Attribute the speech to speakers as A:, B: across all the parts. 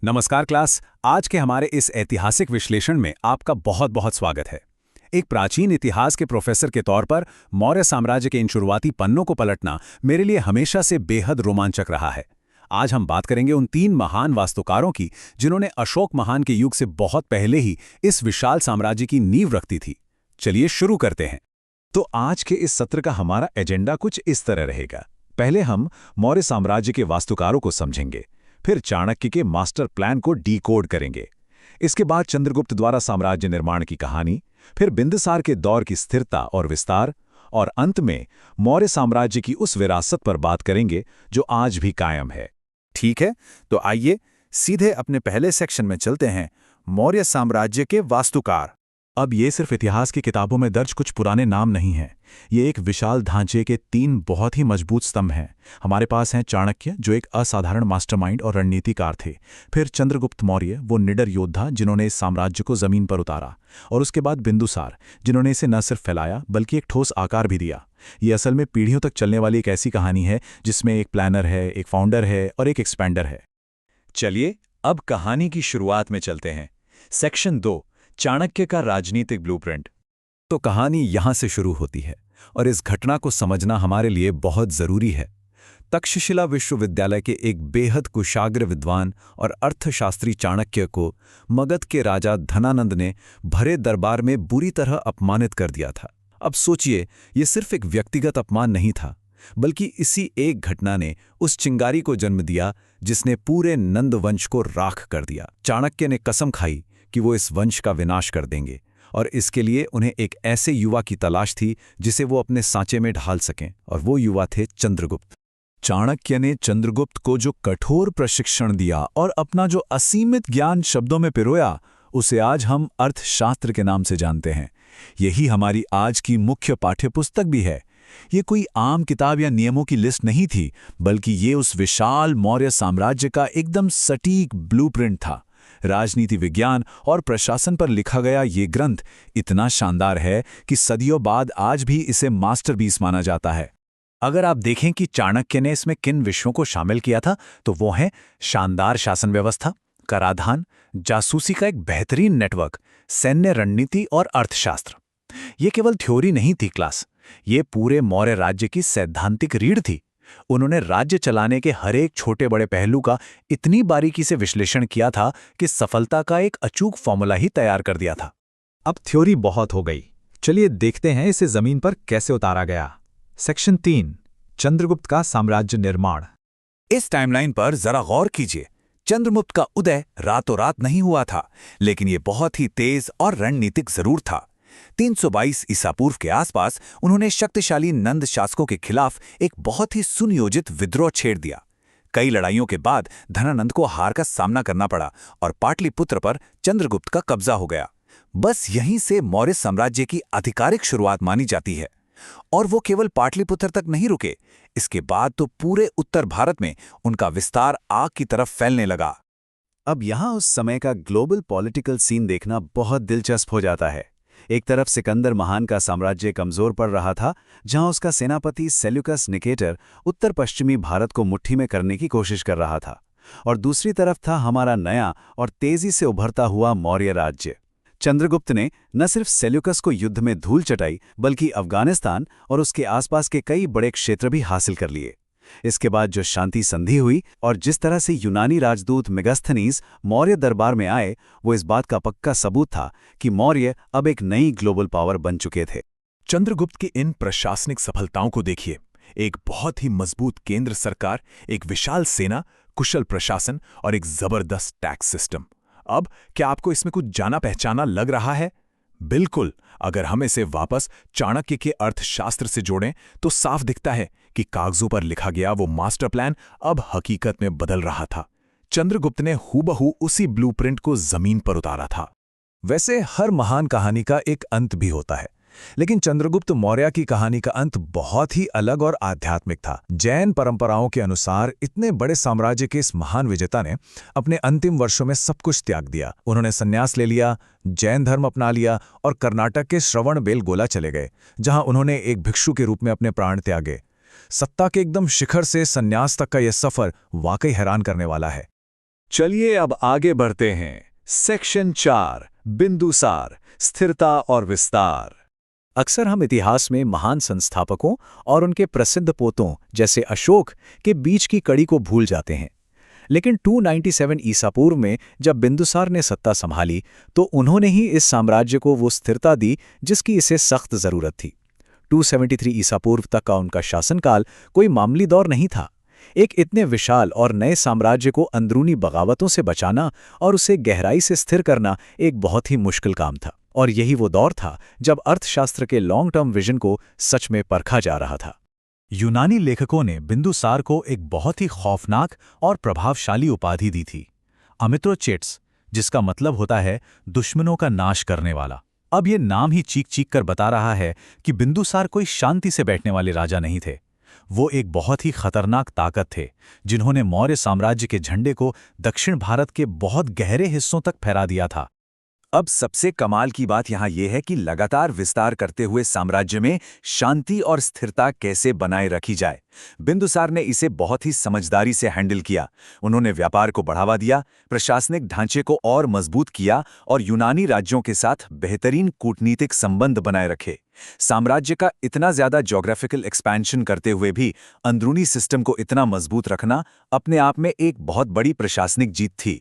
A: नमस्कार क्लास। आज के हमारे इस ऐतिहासिक विश्लेषण में आपका बहुत बहुत स्वागत है। एक प्राचीन इतिहास के प्रोफेसर के तौर पर मौर्य साम्राज्य के इन शुरुआती पन्नों को पलटना मेरे लिए हमेशा से बेहद रोमांचक रहा है। आज हम बात करेंगे उन 3 महान वास्तुकारों की जिन्होंने अशोक महान के युग से बहुत पहले ही इस विशाल साम्राज्य की नींव रखी थी। चलिए शुरू करते हैं।
B: तो आज के इस सत्र का हमारा एजेंडा कुछ इस तरह रहेगा। पहले हम मौर्य साम्राज्य के वास्तुकारों को समझेंगे, फिर चाणक्य के मास्टर प्लान को डीकोड करेंगे। इसके बाद चंद्रगुप्त द्वारा साम्राज्य निर्माण की कहानी, फिर बिंदुसार के दौर की स्थिरता और विस्तार, और अंत में मौर्य साम्राज्य की उस विरासत पर बात करेंगे जो आज भी कायम है।
C: ठीक है, तो आइए सीधे अपने पहले सेक्शन में चलते हैं, मौर्य साम्राज्य के वास्तुकार।
B: अब ये सिर्फ इतिहास की किताबों में दर्ज कुछ पुराने नाम नहीं हैं। ये एक विशाल ढांचे के 3 बहुत ही मजबूत स्तंभ हैं। हमारे पास हैं चाणक्य, जो एक असाधारण मास्टरमाइंड और रणनीतिकार थे। फिर चंद्रगुप्त मौर्य, वो निडर योद्धा जिन्होंने इस साम्राज्य को जमीन पर उतारा। और उसके बाद बिंदुसार, जिन्होंने इसे न सिर्फ फैलाया बल्कि एक ठोस आकार भी दिया। ये असल में पीढ़ियों तक चलने वाली एक ऐसी कहानी है जिसमें एक प्लानर है, एक फाउंडर है और एक एक्सपेंडर है।
C: चलिए अब कहानी की शुरुआत में चलते हैं। सेक्शन 2, चाणक्य का राजनीतिक ब्लूप्रिंट।
A: तो कहानी यहाँ से शुरू होती है और इस घटना को समझना हमारे लिए बहुत जरूरी है। तक्षशिला विश्वविद्यालय के एक बेहद कुशाग्र विद्वान और अर्थशास्त्री चाणक्य को मगध के राजा धनानंद ने भरे दरबार में बुरी तरह अपमानित कर दिया था। अब सोचिए, ये सिर्फ एक व्यक्तिगत अपमान नहीं था, बल्कि इसी एक घटना ने उस चिंगारी को जन्म दिया जिसने पूरे नंद वंश को राख कर दिया। चाणक्य ने कसम खाई कि वो इस वंश का विनाश कर देंगे, और इसके लिए उन्हें एक ऐसे युवा की तलाश थी जिसे वो अपने सांचे में ढाल सकें, और वो युवा थे चंद्रगुप्त।
B: चाणक्य ने चंद्रगुप्त को जो कठोर प्रशिक्षण दिया और अपना जो असीमित ज्ञान शब्दों में पिरोया, उसे आज हम अर्थशास्त्र के नाम से जानते हैं। यही हमारी आज की मुख्य पाठ्यपुस्तक भी है। ये कोई आम किताब या नियमों की लिस्ट नहीं थी, बल्कि ये उस विशाल मौर्य साम्राज्य का एकदम सटीक ब्लूप्रिंट था। राजनीति विज्ञान और प्रशासन पर लिखा गया ये ग्रंथ इतना शानदार है कि सदियों बाद आज भी इसे मास्टरपीस माना जाता है।
A: अगर आप देखें कि चाणक्य ने इसमें किन विषयों को शामिल किया था, तो वो हैं शानदार शासन व्यवस्था, कराधान, जासूसी का एक बेहतरीन नेटवर्क, सैन्य रणनीति और अर्थशास्त्र। ये केवल थ्योरी नहीं थी क्लास, ये पूरे मौर्य राज्य की सैद्धांतिक रीढ़ थी। उन्होंने राज्य चलाने के हर एक छोटे बड़े पहलू का इतनी बारीकी से विश्लेषण किया था कि सफलता का एक अचूक फॉर्मूला ही तैयार कर दिया था।
B: अब थ्योरी बहुत हो गई, चलिए देखते हैं इसे जमीन पर कैसे उतारा गया। सेक्शन 3, चंद्रगुप्त का साम्राज्य निर्माण।
C: इस टाइमलाइन पर जरा गौर कीजिए। चंद्रगुप्त का उदय रातों रात नहीं हुआ था, लेकिन ये बहुत ही तेज और रणनीतिक जरूर था। 322 ईसा पूर्व के आसपास उन्होंने शक्तिशाली नंद शासकों के खिलाफ एक बहुत ही सुनियोजित विद्रोह छेड़ दिया। कई लड़ाइयों के बाद धनानंद को हार का सामना करना पड़ा और पाटलिपुत्र पर चंद्रगुप्त का कब्जा हो गया। बस यहीं से मौर्य साम्राज्य की आधिकारिक शुरुआत मानी जाती है। और वो केवल पाटलिपुत्र तक नहीं रुके, इसके बाद तो पूरे उत्तर भारत में उनका विस्तार आग की तरफ फैलने लगा।
A: अब यहाँ उस समय का ग्लोबल पॉलिटिकल सीन देखना बहुत दिलचस्प हो जाता है। एक तरफ सिकंदर महान का साम्राज्य कमजोर पड़ रहा था, जहां उसका सेनापति सेल्यूकस निकेटर उत्तर पश्चिमी भारत को मुट्ठी में करने की कोशिश कर रहा था, और दूसरी तरफ था हमारा नया और तेजी से उभरता हुआ मौर्य राज्य। चंद्रगुप्त ने न सिर्फ सेल्यूकस को युद्ध में धूल चटाई, बल्कि अफगानिस्तान और उसके आसपास के कई बड़े क्षेत्र भी हासिल कर लिए। इसके बाद जो शांति संधि हुई और जिस तरह से यूनानी राजदूत मेगास्थनीज मौर्य दरबार में आए, वो इस बात का पक्का सबूत था कि मौर्य अब एक नई ग्लोबल पावर बन चुके थे।
B: चंद्रगुप्त की इन प्रशासनिक सफलताओं को देखिए। एक बहुत ही मजबूत केंद्र सरकार, एक विशाल सेना, कुशल प्रशासन और एक जबरदस्त टैक्स सिस्टम। अब क्या आपको इसमें कुछ जाना पहचाना लग रहा है? बिल्कुल। अगर हम इसे वापस चाणक्य के अर्थशास्त्र से जोड़ें तो साफ दिखता है कि कागजों पर लिखा गया वो मास्टर प्लान अब हकीकत में बदल रहा था। चंद्रगुप्त ने हूबहू उसी ब्लूप्रिंट को जमीन पर उतारा था। वैसे हर महान कहानी का एक अंत भी होता है, लेकिन चंद्रगुप्त मौर्य की कहानी का अंत बहुत ही अलग और आध्यात्मिक था। जैन परंपराओं के अनुसार इतने बड़े साम्राज्य के इस महान विजेता ने अपने अंतिम वर्षों में सब कुछ त्याग दिया। उन्होंने संन्यास ले लिया, जैन धर्म अपना लिया और कर्नाटक के श्रवणबेलगोला चले गए, जहां उन्होंने एक भिक्षु के रूप में अपने प्राण त्यागे। सत्ता के एकदम शिखर से संन्यास तक का यह सफर वाकई हैरान करने वाला है। चलिए अब आगे बढ़ते हैं। सेक्शन 4, बिंदुसार, स्थिरता और विस्तार।
C: अक्सर हम इतिहास में महान संस्थापकों और उनके प्रसिद्ध पोतों जैसे अशोक के बीच की कड़ी को भूल जाते हैं। लेकिन 297 ईसा पूर्व में जब बिंदुसार ने सत्ता संभाली तो उन्होंने ही इस साम्राज्य को वो स्थिरता दी जिसकी इसे सख्त जरूरत थी। 273 ईसा पूर्व तक का उनका शासनकाल कोई मामूली दौर नहीं था। एक इतने विशाल और नए साम्राज्य को अंदरूनी बगावतों से बचाना और उसे गहराई से स्थिर करना एक बहुत ही मुश्किल काम था। और यही वो दौर था जब अर्थशास्त्र के लॉन्ग टर्म विजन को सच में परखा जा रहा था।
A: यूनानी लेखकों ने बिंदुसार को एक बहुत ही खौफनाक और प्रभावशाली उपाधि दी थी, अमित्रोचेट्स, जिसका मतलब होता है दुश्मनों का नाश करने वाला। अब ये नाम ही चीख चीख कर बता रहा है कि बिंदुसार कोई शांति से बैठने वाले राजा नहीं थे। वो एक बहुत ही खतरनाक ताकत थे जिन्होंने मौर्य साम्राज्य के झंडे को दक्षिण भारत के बहुत गहरे हिस्सों तक फहरा दिया था।
C: अब सबसे कमाल की बात यहाँ यह है कि लगातार विस्तार करते हुए साम्राज्य में शांति और स्थिरता कैसे बनाए रखी जाए। बिंदुसार ने इसे बहुत ही समझदारी से हैंडल किया। उन्होंने व्यापार को बढ़ावा दिया, प्रशासनिक ढांचे को और मजबूत किया और यूनानी राज्यों के साथ बेहतरीन कूटनीतिक संबंध बनाए रखे। साम्राज्य का इतना ज्यादा ज्योग्राफिकल एक्सपेंशन करते हुए भी अंदरूनी सिस्टम को इतना मजबूत रखना अपने आप में एक बहुत बड़ी प्रशासनिक जीत थी।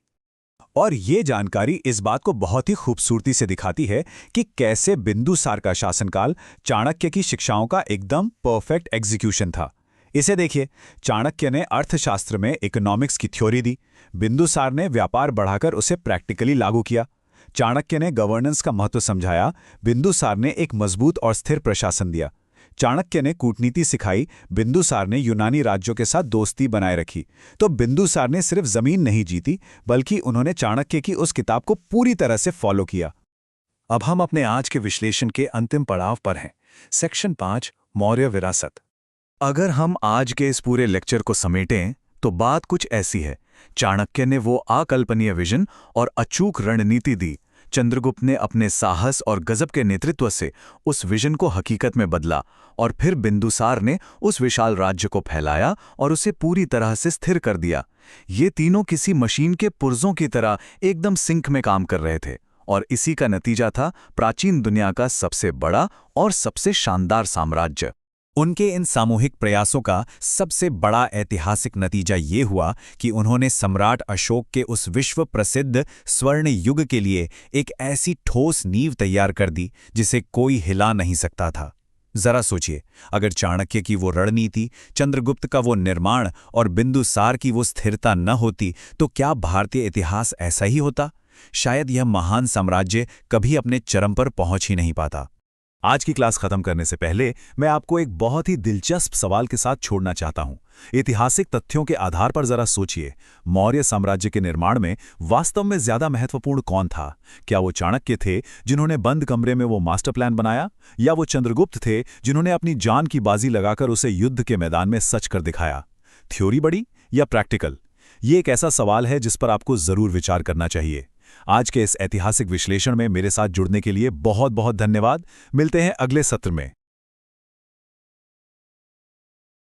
B: और ये जानकारी इस बात को बहुत ही खूबसूरती से दिखाती है कि कैसे बिंदुसार का शासनकाल चाणक्य की शिक्षाओं का एकदम परफेक्ट एग्जीक्यूशन था। इसे देखिए, चाणक्य ने अर्थशास्त्र में इकोनॉमिक्स की थ्योरी दी, बिंदुसार ने व्यापार बढ़ाकर उसे प्रैक्टिकली लागू किया। चाणक्य ने गवर्नेंस का महत्व समझाया, बिंदुसार ने एक मजबूत और स्थिर प्रशासन दिया। चाणक्य ने कूटनीति सिखाई, बिंदुसार ने यूनानी राज्यों के साथ दोस्ती बनाए रखी। तो बिंदुसार ने सिर्फ जमीन नहीं जीती, बल्कि उन्होंने चाणक्य की उस किताब को पूरी तरह से फॉलो किया।
A: अब हम अपने आज के विश्लेषण के अंतिम पड़ाव पर हैं। सेक्शन 5, मौर्य विरासत।
C: अगर हम आज के इस पूरे लेक्चर को समेटें तो बात कुछ ऐसी है। चाणक्य ने वो अकल्पनीय विजन और अचूक रणनीति दी। चंद्रगुप्त ने अपने साहस और गजब के नेतृत्व से उस विजन को हकीकत में बदला और फिर बिंदुसार ने उस विशाल राज्य को फैलाया और उसे पूरी तरह से स्थिर कर दिया। ये तीनों किसी मशीन के पुर्जों की तरह एकदम सिंक में काम कर रहे थे और इसी का नतीजा था प्राचीन दुनिया का सबसे बड़ा और सबसे शानदार साम्राज्य।
A: उनके इन सामूहिक प्रयासों का सबसे बड़ा ऐतिहासिक नतीजा ये हुआ कि उन्होंने सम्राट अशोक के उस विश्व प्रसिद्ध स्वर्ण युग के लिए एक ऐसी ठोस नींव तैयार कर दी जिसे कोई हिला नहीं सकता था। जरा सोचिए, अगर चाणक्य की वो रणनीति, चंद्रगुप्त का वो निर्माण और बिंदुसार की वो स्थिरता न होती तो क्या भारतीय इतिहास ऐसा ही होता? शायद यह महान साम्राज्य कभी अपने चरम पर पहुंच ही नहीं पाता।
B: आज की क्लास खत्म करने से पहले मैं आपको एक बहुत ही दिलचस्प सवाल के साथ छोड़ना चाहता हूं। ऐतिहासिक तथ्यों के आधार पर जरा सोचिए, मौर्य साम्राज्य के निर्माण में वास्तव में ज्यादा महत्वपूर्ण कौन था? क्या वो चाणक्य थे जिन्होंने बंद कमरे में वो मास्टर प्लान बनाया, या वो चंद्रगुप्त थे जिन्होंने अपनी जान की बाजी लगाकर उसे युद्ध के मैदान में सच कर दिखाया? थ्योरी बड़ी या प्रैक्टिकल? ये एक ऐसा सवाल है जिस पर आपको जरूर विचार करना चाहिए। आज के इस ऐतिहासिक विश्लेषण में मेरे साथ जुड़ने के लिए बहुत बहुत धन्यवाद। मिलते हैं अगले सत्र में।